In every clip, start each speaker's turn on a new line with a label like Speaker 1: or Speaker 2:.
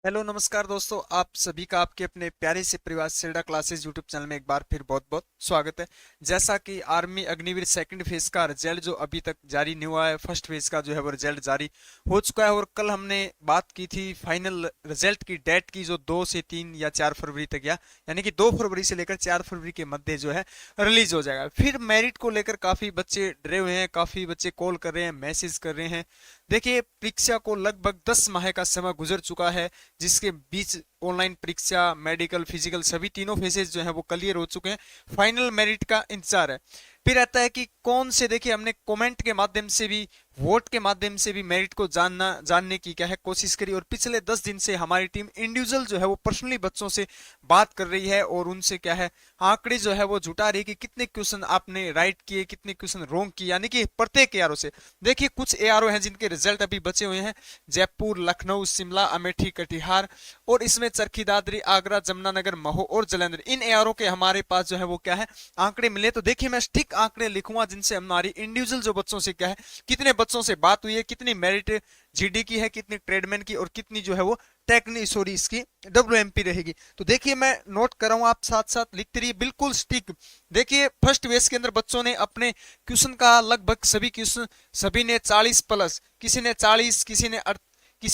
Speaker 1: Hello नमस्कार दोस्तों, आप सभी का आपके अपने प्यारे से परिवार सेल्डा क्लासेस यूट्यूब चैनल में एक बार फिर बहुत बहुत स्वागत है। जैसा कि आर्मी अग्निवीर सेकंड फेज का रिजल्ट जो अभी तक जारी नहीं हुआ है, फर्स्ट फेज का जो है वो रिजल्ट जारी हो चुका है और कल हमने बात की थी फाइनल रिजल्ट की डेट की, जो 2 से 3 या 4 फरवरी तक, यानी कि 2 फरवरी से लेकर 4 फरवरी के मध्य जो है रिलीज हो जाएगा। फिर मेरिट को लेकर काफी बच्चे डरे हुए हैं, काफी बच्चे कॉल कर रहे हैं, मैसेज कर रहे हैं। देखिए, परीक्षा को लगभग 10 माह का समय गुजर चुका है, जिसके बीच ऑनलाइन परीक्षा, मेडिकल, फिजिकल सभी तीनों फेजेस जो है वो क्लियर हो चुके हैं। फाइनल मेरिट का इंतजार है। फिर रहता है कि कौन से, देखिए हमने कमेंट के माध्यम से भी, वोट के माध्यम से भी मेरिट को जानने की क्या है कोशिश करी, और पिछले 10 दिन से हमारी टीम इंडिविजुअल जो है वो पर्सनली बच्चों से बात कर रही है और उनसे क्या है आंकड़े जो है वो जुटा रही है कि कितने क्वेश्चन आपने राइट किए, कितने क्वेश्चन रॉन्ग किए, यानी कि प्रत्येक एआरओ से। देखिए, कुछ एआरओ हैं जिनके रिजल्ट अभी बचे हुए हैं, जयपुर, लखनऊ, शिमला, अमेठी, कटिहार, और इसमें चरखी दादरी, आगरा, जमुनानगर, महो और जालंधर, इन एआरओ के हमारे पास जो है वो क्या है आंकड़े मिले। तो देखिए, मैं ठीक आंकड़े लिखूंगा जिनसे हमारी इंडिविजुअल जो बच्चों से क्या है, कितने बच्चों से बात हुई है, कितनी मेरिट जीडी की है, कितनी ट्रेडमैन की, और कितनी जो है वो टेक्निक सॉरी इसकी डब्ल्यूएमपी रहेगी। तो देखिए, मैं नोट कर रहा हूं, आप साथ साथ लिखते रहिए, बिल्कुल स्टिक। देखिए, फर्स्ट वेस के अंदर बच्चों ने अपने क्वेश्चन का लगभग सभी क्वेश्चन, सभी ने 40 प्लस, किसी ने 40, किसी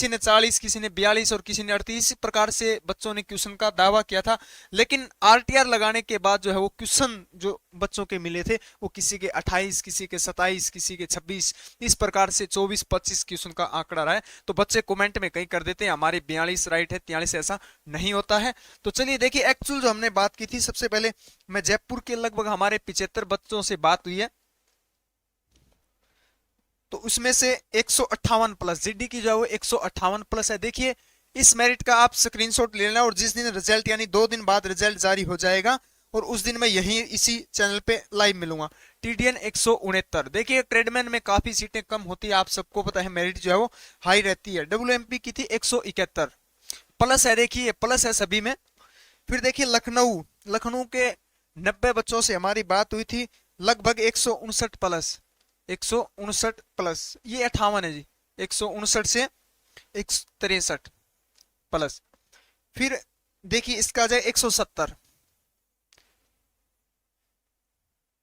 Speaker 1: ने 40, किसी ने 42 और किसी ने 38, इसी प्रकार से बच्चों ने क्वेश्चन का दावा किया था। लेकिन आरटीआर लगाने के बाद जो है वो क्वेश्चन जो बच्चों के मिले थे वो किसी के 28, किसी के 27, किसी के 26, इस प्रकार से 24-25 क्वेश्चन का आंकड़ा रहा है। तो बच्चे कमेंट में कहीं कर देते हैं हमारे 42 राइट है, 43, ऐसा नहीं होता है। तो चलिए देखिए, एक्चुअल जो हमने बात की थी, सबसे पहले मैं जयपुर के लगभग हमारे 75 बच्चों से बात हुई है, तो उसमें से 158 प्लस जीडी की जो है वो 158 प्लस है। देखिए, इस मेरिट का आप स्क्रीनशॉट ले लेना, और जिस दिन रिजल्ट यानी 2 दिन बाद रिजल्ट जारी हो जाएगा, और उस दिन मैं यही इसी चैनल पे लाइव मिलूंगा। टीडीएन 169। देखिए, ट्रेडमैन में काफी सीटें कम होती है, आप सबको पता है, मेरिट जो है वो हाई रहती है। डब्ल्यूएमपी की थी 171 प्लस है, देखिए प्लस है सभी में। फिर देखिए, लखनऊ, लखनऊ के 90 बच्चों से हमारी बात हुई थी, लगभग 159 प्लस, 159 प्लस, ये 58 है जी, 159 से 163 प्लस। फिर देखिए, इसका जाए 170,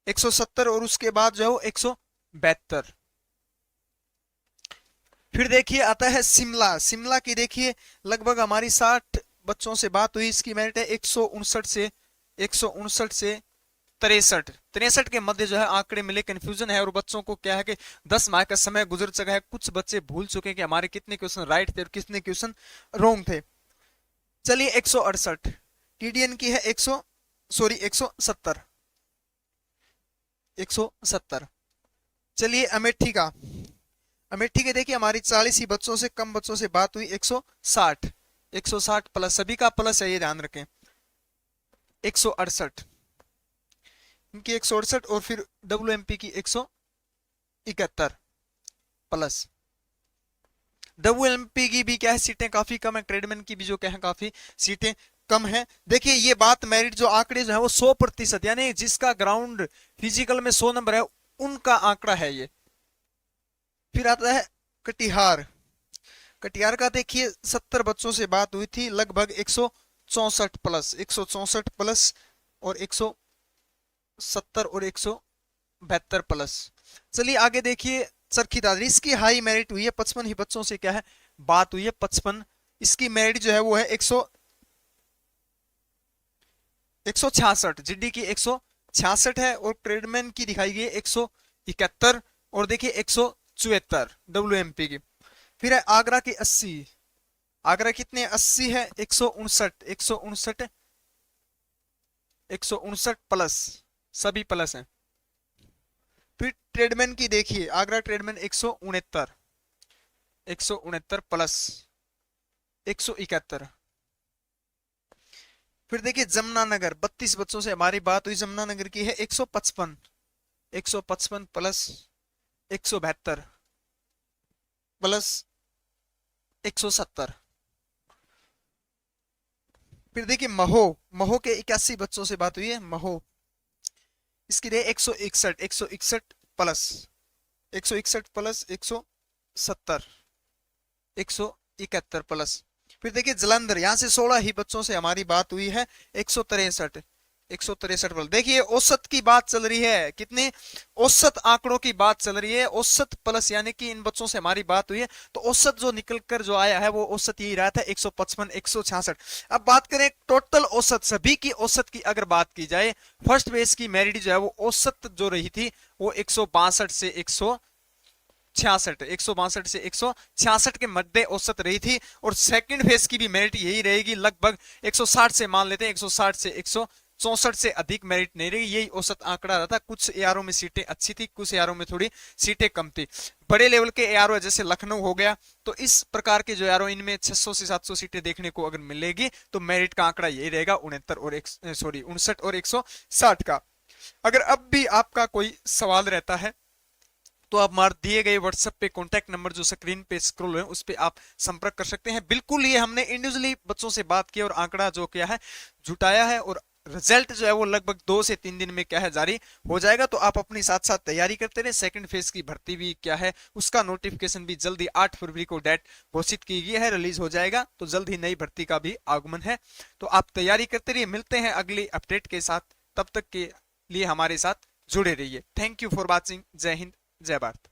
Speaker 1: 170, और उसके बाद जो है वो 172। फिर देखिए आता है शिमला, शिमला की देखिए लगभग हमारी 60 बच्चों से बात हुई, इसकी मेरिट है 159 से 63, 63 के मध्य जो है आंकड़े मिले। कंफ्यूजन है और बच्चों को क्या है कि 10 माह का समय गुजर चुका है, कुछ बच्चे भूल चुके हैं कि हमारे कितने क्वेश्चन राइट थे और कितने क्वेश्चन रॉन्ग थे। चलिए 168, टीडीएन की है 170, 170। चलिए अमेठी का, अमेठी के देखिए हमारी 40 ही बच्चों से कम बच्चों से बात हुई, 160, 160 प्लस, सभी का प्लस है, ये ध्यान रखें। 168, इनकी 168, और फिर डब्ल्यूएमपी की 171 प्लस। डब्ल्यूएमपी की भी क्या है सीटें काफी कम है, ट्रेडमैन की भी जो क्या है काफी सीटें कम है। देखिए, ये बात मेरिट जो आंकड़े जो है वो 100%, यानी जिसका ग्राउंड फिजिकल में 100 नंबर है उनका आंकड़ा है ये। फिर आता है कटिहार, कटिहार का देखिए 70 बच्चों से बात हुई थी, लगभग 164 प्लस, 164 प्लस, और 170 और 172 प्लस। चलिए आगे देखिए, चरखी दादरी, इसकी हाई मेरिट हुई है, 55 ही बच्चों से क्या है बात हुई है, 55। इसकी मेरिट जो है वो है 166, जीडी की 166 है, और ट्रेडमैन की दिखाई गई है 171, और देखिए 174 डब्ल्यूएमपी की। फिर है आगरा की 80, आगरा कितने 80 है, 159, 159, 159 प्लस, सभी प्लस हैं। फिर ट्रेडमैन की देखिए, आगरा ट्रेडमैन 169, 169 प्लस, 171। फिर देखिए जमुनानगर, 32 बच्चों से हमारी बात हुई, जमुनानगर की है 155, 155 प्लस, 172 प्लस, 170। फिर देखिए महो, महो के 81 बच्चों से बात हुई है, महो, इसकी रहे 161, 161 प्लस, 161 प्लस, 170, 171 प्लस। फिर देखिए जलंधर, यहाँ से 16 ही बच्चों से हमारी बात हुई है, 163 पर। देखिए औसत की बात चल रही है, कितने औसत आंकड़ों की बात चल रही है, औसत प्लस यानी कि इन बच्चों से हमारी बात हुई है तो औसत जो निकल कर जो आया है वो औसत यही रहा था 155 166। अब बात करें टोटल औसत, सभी की औसत की अगर बात की जाए, फर्स्ट बेस की मेरिट जो है वो औसत जो रही थी वो 162 से 166, 162 से 166 के मध्य औसत रही थी। और सेकंड फेज की भी मेरिट यही रहेगी, लगभग 160 से, मान लेते हैं 160 से 164 से अधिक मेरिट नहीं रही, यही औसत आंकड़ा रहा था। कुछ एआरओ में सीटें अच्छी थी, कुछ एआरओ में थोड़ी सीटें कम थी। बड़े लेवल के एआरओ जैसे लखनऊ हो गया, तो इस प्रकार के जो एआरओ इनमें 600 से 700 सीटें देखने को अगर मिलेगी तो मेरिट का आंकड़ा यही रहेगा 69 और 160 का। अगर अब भी आपका कोई सवाल रहता है तो आप मार दिए गए व्हाट्सएप पे कॉन्टैक्ट नंबर जो स्क्रीन पे स्क्रॉल है उस पे आप संपर्क कर सकते हैं। बिल्कुल ये हमने इंडिविजुअली बच्चों से बात की और आंकड़ा जो क्या है जुटाया है, और रिजल्ट जो है वो लगभग 2 से 3 दिन में क्या है जारी हो जाएगा। तो आप अपनी साथ साथ तैयारी करते रहे। सेकंड फेज की भर्ती भी क्या है उसका नोटिफिकेशन भी जल्दी 8 फरवरी को डेट घोषित की गई है, रिलीज हो जाएगा, तो जल्द ही नई भर्ती का भी आगमन है। तो आप तैयारी करते रहिए, मिलते हैं अगली अपडेट के साथ, तब तक के लिए हमारे साथ जुड़े रहिए। Thank you for watching. जय हिंद, जय भारत।